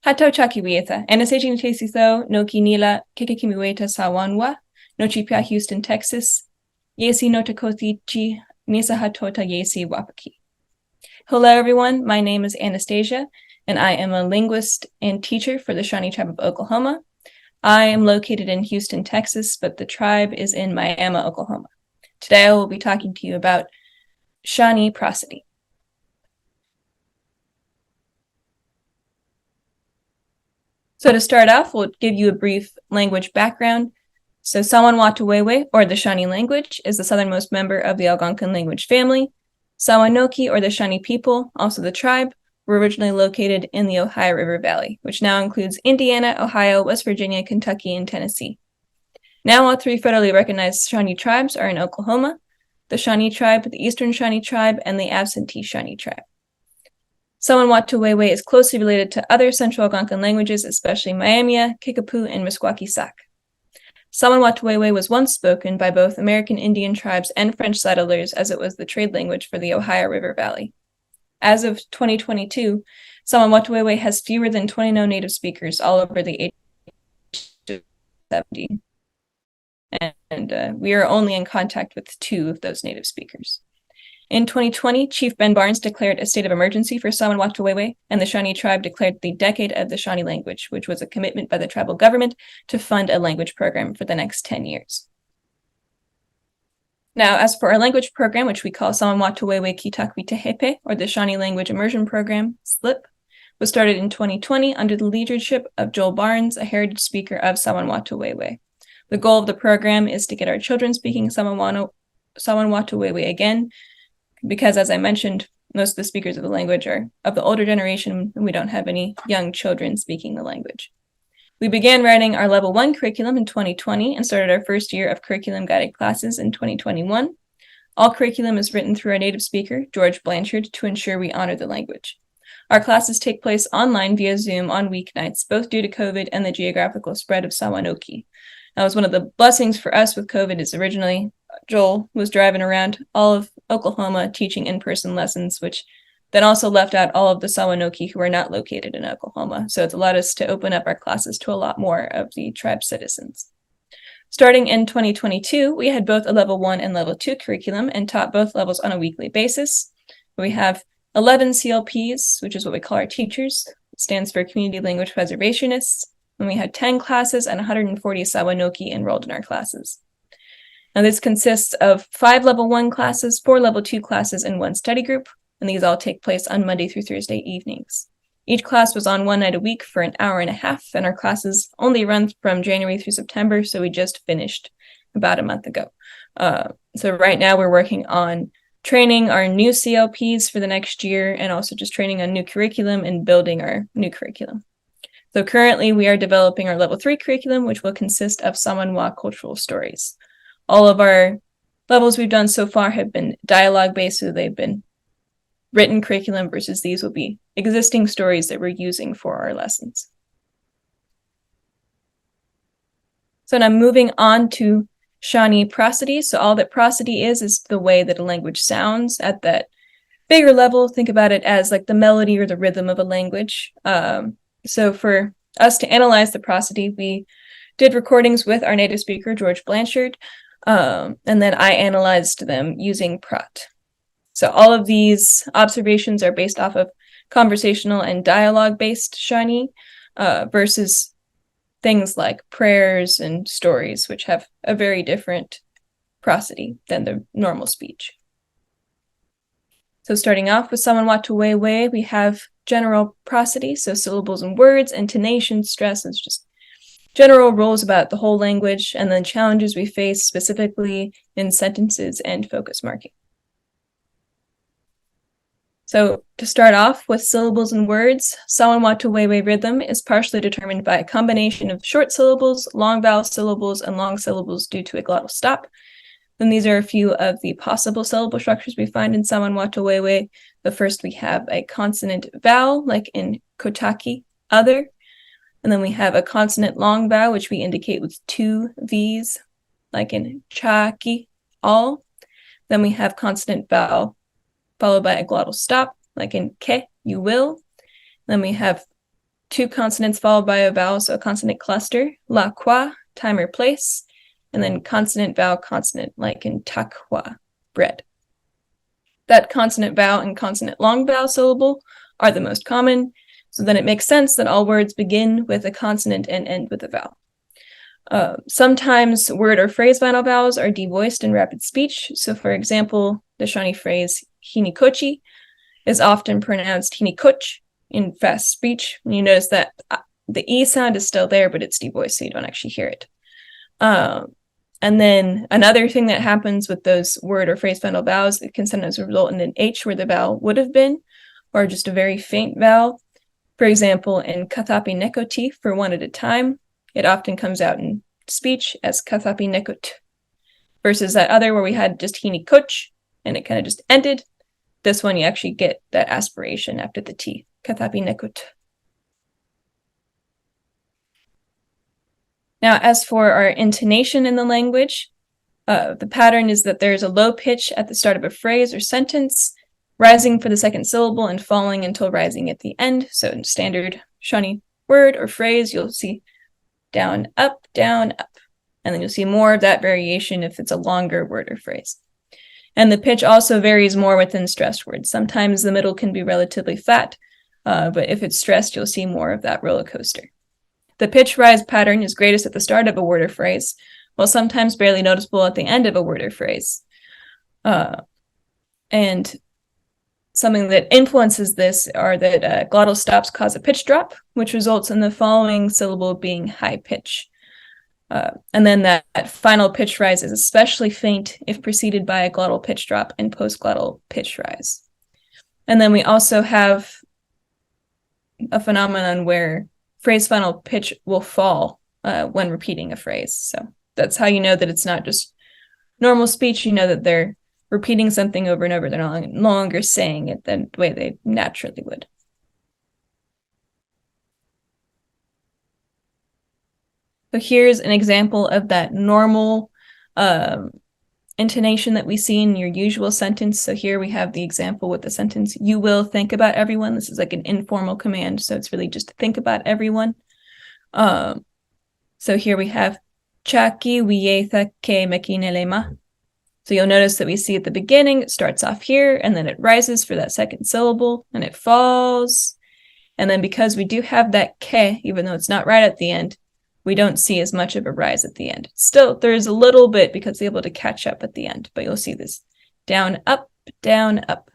Hato chakiwieta, Anastasia Miller-Youst no kinila kikikimiweta sawanwa, no chipia Houston, Texas, yesi no takotichi nisa hatota yesi wapaki. Hello everyone, my name is Anastasia, and I am a linguist and teacher for the Shawnee tribe of Oklahoma. I am located in Houston, Texas, but the tribe is in Miami, Oklahoma. Today I will be talking to you about Shawnee prosody. So to start off, we'll give you a brief language background. So Sawan-Watuwewe, or the Shawnee language, is the southernmost member of the Algonquian language family. Sawanoki, or the Shawnee people, also the tribe, were originally located in the Ohio River Valley, which now includes Indiana, Ohio, West Virginia, Kentucky, and Tennessee. Now all three federally recognized Shawnee tribes are in Oklahoma: the Shawnee tribe, the Eastern Shawnee tribe, and the absentee Shawnee tribe. Sawan-Watuwewe is closely related to other Central Algonquin languages, especially Miami, Kickapoo, and Meskwaki-Sac. Sawan-Watuwewe was once spoken by both American Indian tribes and French settlers, as it was the trade language for the Ohio River Valley. As of 2022, Sawan-Watuwewe has fewer than 20 known native speakers all over the age of 70. And we are only in contact with 2 of those native speakers. In 2020, Chief Ben Barnes declared a state of emergency for Sawan-Watuwewe, and the Shawnee tribe declared the Decade of the Shawnee Language, which was a commitment by the tribal government to fund a language program for the next 10 years. Now, as for our language program, which we call Sawan-Watuwewe Kitakwi-Tehepe, or the Shawnee Language Immersion Program, SLIP, was started in 2020 under the leadership of Joel Barnes, a heritage speaker of Sawan-Watuwewe. The goal of the program is to get our children speaking Sawan-Watuwewe again, because, as I mentioned, most of the speakers of the language are of the older generation, and we don't have any young children speaking the language. We began writing our Level 1 curriculum in 2020 and started our first year of curriculum-guided classes in 2021. All curriculum is written through our native speaker, George Blanchard, to ensure we honor the language. Our classes take place online via Zoom on weeknights, both due to COVID and the geographical spread of Sawanoki. That was one of the blessings for us with COVID, is originally Joel was driving around all of Oklahoma teaching in-person lessons, which then also left out all of the Sawanoki who are not located in Oklahoma. So it's allowed us to open up our classes to a lot more of the tribe citizens. Starting in 2022, we had both a Level 1 and Level 2 curriculum and taught both levels on a weekly basis. We have 11 CLPs, which is what we call our teachers. It stands for Community Language Preservationists. And we had 10 classes and 140 Sawanoki enrolled in our classes. Now, this consists of 5 Level 1 classes, 4 Level 2 classes, and 1 study group, and these all take place on Monday through Thursday evenings. Each class was on one night a week for an hour and a half, and our classes only run from January through September, so we just finished about a month ago. So right now we're working on training our new CLPs for the next year, and also just training on new curriculum and building our new curriculum. So currently we are developing our Level 3 curriculum, which will consist of Samoan cultural stories. All of our levels we've done so far have been dialogue-based, so they've been written curriculum, versus these will be existing stories that we're using for our lessons. So now moving on to Shawnee prosody. So all that prosody is the way that a language sounds at that bigger level. Think about it as like the melody or the rhythm of a language. So for us to analyze the prosody, we did recordings with our native speaker, George Blanchard, and then I analyzed them using Prot. So all of these observations are based off of conversational and dialogue-based Shawnee versus things like prayers and stories, which have a very different prosody than the normal speech. So starting off with Sawan-Watuwewe, we have general prosody, so syllables and words, intonation, stress, and just general rules about the whole language, and then challenges we face specifically in sentences and focus marking. So to start off with syllables and words, Sawan-Watuwewe rhythm is partially determined by a combination of short syllables, long vowel syllables, and long syllables due to a glottal stop. Then these are a few of the possible syllable structures we find in Sawan-Watuwewe. The first, we have a consonant vowel, like in kotaki, other. And then we have a consonant long vowel, which we indicate with 2 V's, like in chaki, all. Then we have consonant vowel followed by a glottal stop, like in ke, you will. Then we have two consonants followed by a vowel, so a consonant cluster, la qua, time or place, and then consonant, vowel, consonant, like in takwa, bread. That consonant vowel and consonant long vowel syllable are the most common, so then it makes sense that all words begin with a consonant and end with a vowel. Sometimes word or phrase final vowels are devoiced in rapid speech. So for example, the Shawnee phrase hinikochi is often pronounced hinikoch in fast speech. And you notice that the E sound is still there, but it's devoiced, so you don't actually hear it. And then another thing that happens with those word or phrase final vowels, it can sometimes result in an H where the vowel would have been, or just a very faint vowel. For example, in kathapi nekoti, for one at a time, it often comes out in speech as kathapi nekot, versus that other where we had just hinikoch, and it kind of just ended. This one, you actually get that aspiration after the T, kathapi nekot. Now, as for our intonation in the language, the pattern is that there's a low pitch at the start of a phrase or sentence, rising for the second syllable and falling until rising at the end. So in standard Shawnee word or phrase, you'll see down, up, and then you'll see more of that variation if it's a longer word or phrase. And the pitch also varies more within stressed words. Sometimes the middle can be relatively flat, but if it's stressed, you'll see more of that roller coaster. The pitch rise pattern is greatest at the start of a word or phrase, while sometimes barely noticeable at the end of a word or phrase. And something that influences this are that glottal stops cause a pitch drop, which results in the following syllable being high pitch. And then that final pitch rise is especially faint if preceded by a glottal pitch drop and post-glottal pitch rise. And then we also have a phenomenon where phrase final pitch will fall when repeating a phrase. So that's how you know that it's not just normal speech. You know that they're repeating something over and over. They're no longer saying it the way they naturally would. So here's an example of that normal intonation that we see in your usual sentence. So here we have the example with the sentence, you will think about everyone. This is like an informal command, so it's really just to think about everyone. So here we have chaki wietha ke mekinelema. So you'll notice that we see at the beginning, it starts off here, and then it rises for that second syllable, and it falls. And then because we do have that ke, even though it's not right at the end, we don't see as much of a rise at the end. Still, there's a little bit because they're able to catch up at the end, but you'll see this down, up, down, up.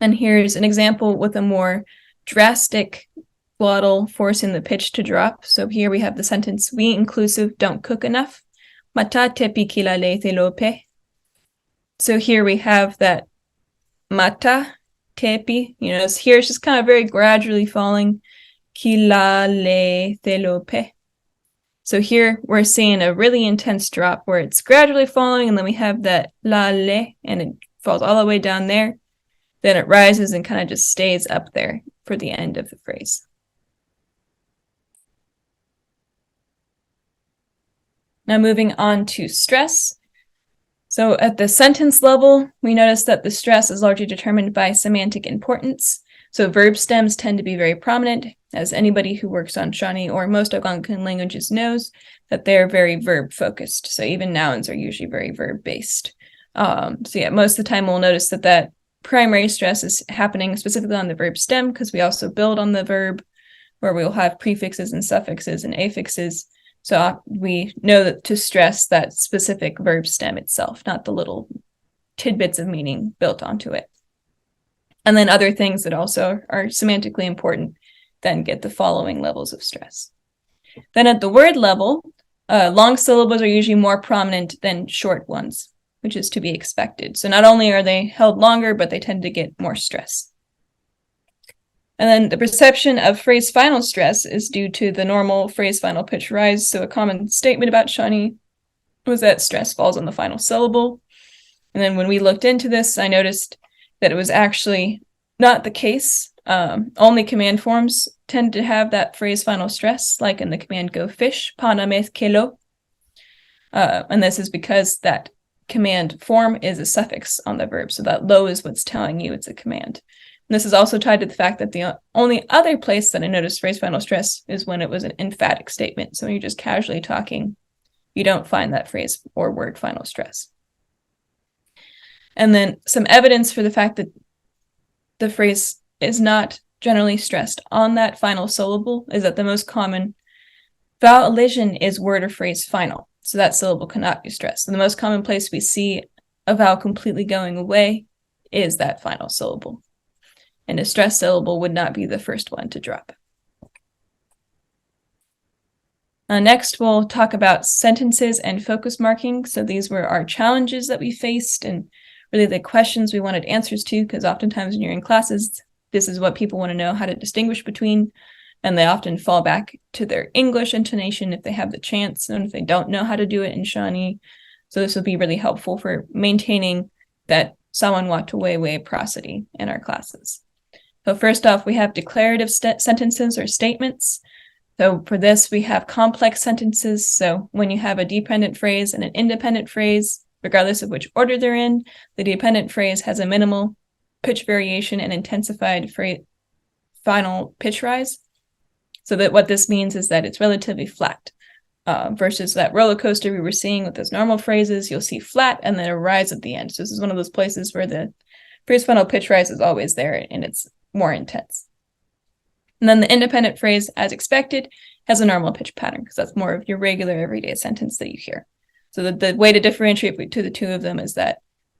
And here's an example with a more drastic glottal forcing the pitch to drop. So here we have the sentence, we inclusive don't cook enough. Mata tepi kilale telope. So here we have that mata tepi, here it's just kind of very gradually falling. Kilale telope. So here we're seeing a really intense drop where it's gradually falling, and then we have that la le, and it falls all the way down there. Then it rises and kind of just stays up there for the end of the phrase. Now moving on to stress. So at the sentence level, we notice that the stress is largely determined by semantic importance. So verb stems tend to be very prominent, as anybody who works on Shawnee or most Algonquin languages knows that they're very verb focused. So even nouns are usually very verb based. Most of the time we'll notice that primary stress is happening specifically on the verb stem, because we also build on the verb where we'll have prefixes and suffixes and affixes. So we know that to stress that specific verb stem itself, not the little tidbits of meaning built onto it. And then other things that also are semantically important then get the following levels of stress. Then at the word level, long syllables are usually more prominent than short ones, which is to be expected. So not only are they held longer, but they tend to get more stress. And then the perception of phrase final stress is due to the normal phrase final pitch rise. So a common statement about Shawnee was that stress falls on the final syllable. And then when we looked into this, I noticed that it was actually not the case. Only command forms tend to have that phrase final stress, like in the command go fish, panameth kelo. And this is because that command form is a suffix on the verb. So that lo is what's telling you it's a command. And this is also tied to the fact that the only other place that I noticed phrase final stress is when it was an emphatic statement. So when you're just casually talking, you don't find that phrase or word final stress. And then some evidence for the fact that the phrase is not generally stressed on that final syllable is that the most common vowel elision is word or phrase final. So that syllable cannot be stressed. So the most common place we see a vowel completely going away is that final syllable. And a stressed syllable would not be the first one to drop. Next, we'll talk about sentences and focus marking. So these were our challenges that we faced and really the questions we wanted answers to, because oftentimes when you're in classes, this is what people want to know how to distinguish between, and they often fall back to their English intonation if they have the chance, and if they don't know how to do it in Shawnee. So this will be really helpful for maintaining that Sawan Watuwewe prosody in our classes. So first off, we have declarative sentences or statements. So for this, we have complex sentences. So when you have a dependent phrase and an independent phrase, regardless of which order they're in, the dependent phrase has a minimal pitch variation and intensified final pitch rise. So that what this means is that it's relatively flat. Versus that roller coaster we were seeing with those normal phrases, you'll see flat and then a rise at the end. So this is one of those places where the phrase final pitch rise is always there and it's more intense. And then the independent phrase, as expected, has a normal pitch pattern because that's more of your regular everyday sentence that you hear. So the way to differentiate between the two of them is that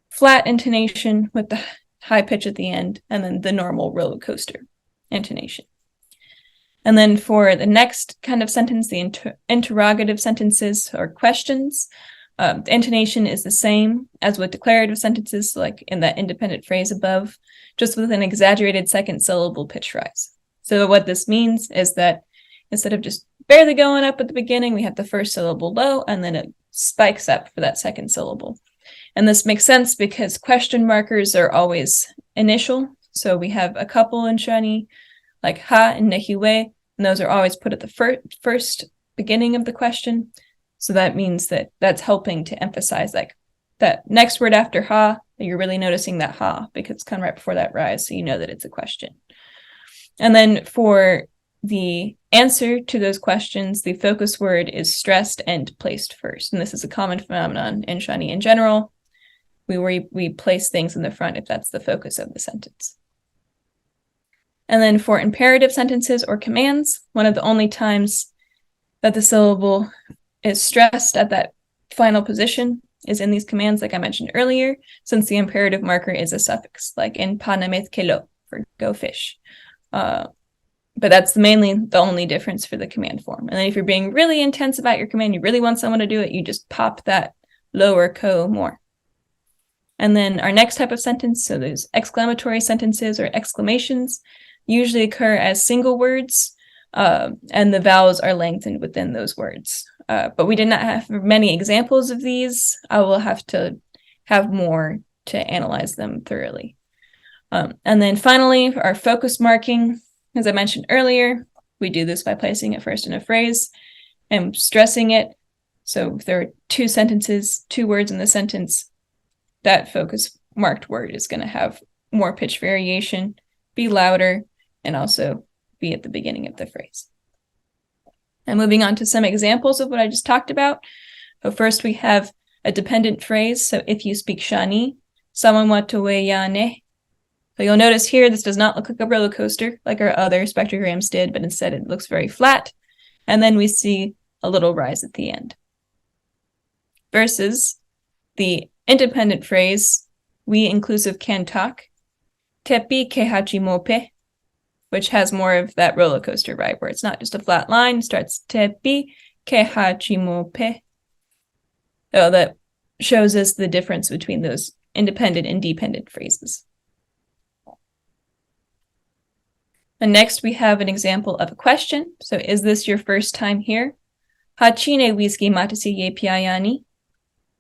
flat intonation with the high pitch at the end, and then the normal roller coaster intonation. And then for the next kind of sentence, the interrogative sentences or questions, the intonation is the same as with declarative sentences, like in that independent phrase above, just with an exaggerated second syllable pitch rise. So what this means is that instead of just barely going up at the beginning, we have the first syllable low, and then it spikes up for that second syllable. And this makes sense because question markers are always initial. So we have a couple in Shawnee, like ha and nehiwe, and those are always put at the first beginning of the question. So that means that that's helping to emphasize like that next word after ha, you're really noticing that ha because it's kind of right before that rise, so you know that it's a question. And then for the answer to those questions, the focus word is stressed and placed first. And this is a common phenomenon in Shawnee in general. We place things in the front if that's the focus of the sentence. And then for imperative sentences or commands, one of the only times that the syllable is stressed at that final position is in these commands, like I mentioned earlier, since the imperative marker is a suffix, like in panameth kelo, for go fish. But that's mainly the only difference for the command form. And then if you're being really intense about your command, you really want someone to do it, you just pop that lower ko more. And then our next type of sentence, so those exclamatory sentences or exclamations, usually occur as single words, and the vowels are lengthened within those words. But we did not have many examples of these. I will have to have more to analyze them thoroughly. And then finally, our focus marking, as I mentioned earlier, we do this by placing it first in a phrase and stressing it. So if there are two words in the sentence, that focus marked word is going to have more pitch variation, be louder, and also be at the beginning of the phrase. And moving on to some examples of what I just talked about. So first we have a dependent phrase. So if you speak Shawnee, sawan watuwewe. So you'll notice here, this does not look like a roller coaster like our other spectrograms did, but instead it looks very flat. And then we see a little rise at the end. Versus the independent phrase, we inclusive can talk, tepi ke hachimope, which has more of that roller coaster vibe, where it's not just a flat line, it starts tepi ke hachimope. So that shows us the difference between those independent and dependent phrases. And next we have an example of a question. So is this your first time here? Hachine whisky matasi ye piayani.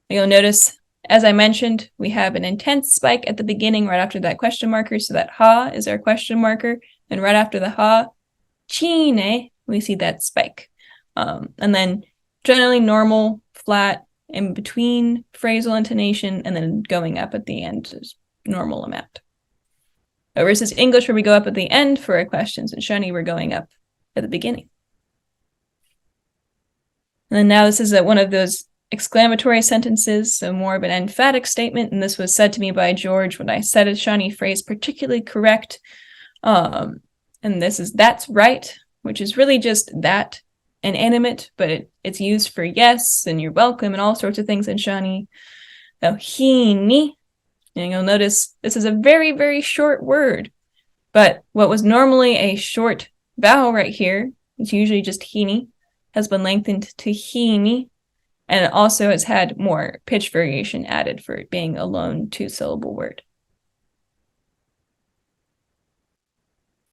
You'll notice, as I mentioned, we have an intense spike at the beginning right after that question marker. So that ha is our question marker. And right after the ha, chine, we see that spike. And then generally normal, flat, in between phrasal intonation, and then going up at the end is normal amount. versus English, where we go up at the end for our questions, and Shawnee, we're going up at the beginning. And then now this is one of those exclamatory sentences, so more of an emphatic statement, and this was said to me by George when I said a Shawnee phrase particularly correct. And this is "that's right," which is really just that, inanimate, but it's used for yes and you're welcome and all sorts of things in Shawnee. Now, hini, and you'll notice this is a very, very short word, but what was normally a short vowel right here, it's usually just hini, has been lengthened to hini, and it also has had more pitch variation added for it being a lone two-syllable word.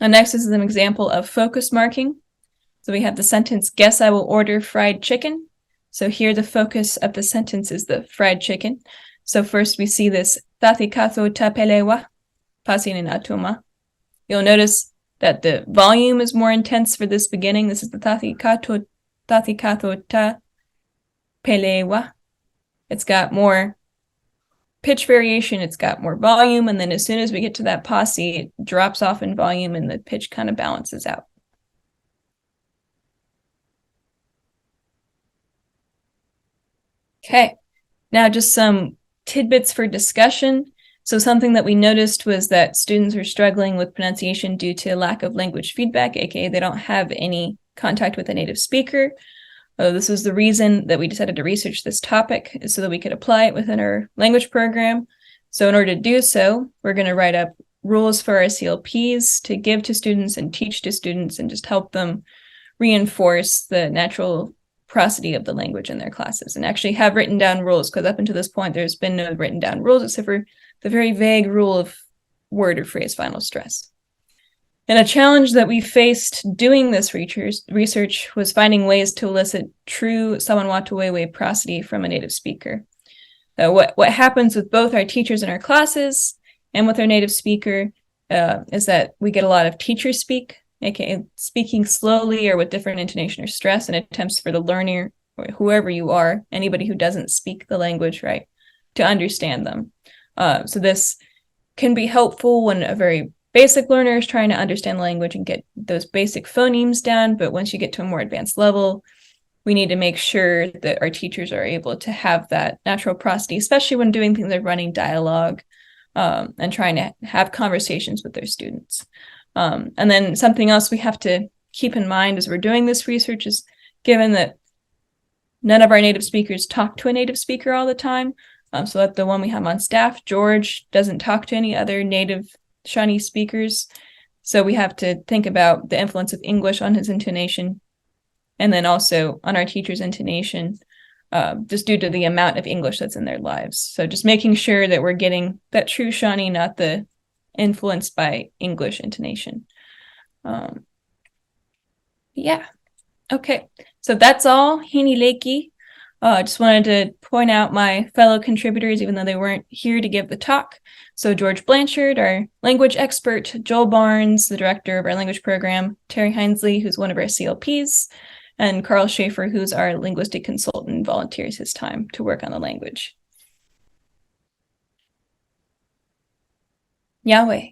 Now next is an example of focus marking. So we have the sentence, "Guess I will order fried chicken." So here the focus of the sentence is the fried chicken. So first we see this "Tathikato tapelewa, pasin atuma." You'll notice that the volume is more intense for this beginning. This is the tathikato ta pelewa. It's got more pitch variation, it's got more volume, and then as soon as we get to that posse, it drops off in volume and the pitch kind of balances out. Okay, now just some tidbits for discussion. So something that we noticed was that students were struggling with pronunciation due to lack of language feedback, aka they don't have any contact with a native speaker. This was the reason that we decided to research this topic, so that we could apply it within our language program. So in order to do so, we're going to write up rules for our CLPs to give to students and teach to students and just help them reinforce the natural prosody of the language in their classes, and actually have written down rules, because up until this point, there's been no written down rules except for the very vague rule of word or phrase final stress. And a challenge that we faced doing this research was finding ways to elicit true Sawan-Watuwewe prosody from a native speaker. What happens with both our teachers in our classes and with our native speaker is that we get a lot of teacher speak, aka speaking slowly or with different intonation or stress in attempts for the learner, or whoever you are, anybody who doesn't speak the language right, to understand them. So this can be helpful when a very basic learner is trying to understand language and get those basic phonemes down, but once you get to a more advanced level, we need to make sure that our teachers are able to have that natural prosody, especially when doing things like running dialogue and trying to have conversations with their students. And then something else we have to keep in mind as we're doing this research is, given that none of our native speakers talk to a native speaker all the time, so that the one we have on staff, George, doesn't talk to any other native Shawnee speakers. So we have to think about the influence of English on his intonation, and then also on our teacher's intonation, just due to the amount of English that's in their lives. So just making sure that we're getting that true Shawnee, not the influenced by English intonation. Yeah. Okay. So that's all. Hini Leiki. I just wanted to point out my fellow contributors, even though they weren't here to give the talk. So George Blanchard, our language expert, Joel Barnes, the director of our language program, Terry Hinesley, who's one of our CLPs, and Carl Schaefer, who's our linguistic consultant, volunteers his time to work on the language. Yahweh.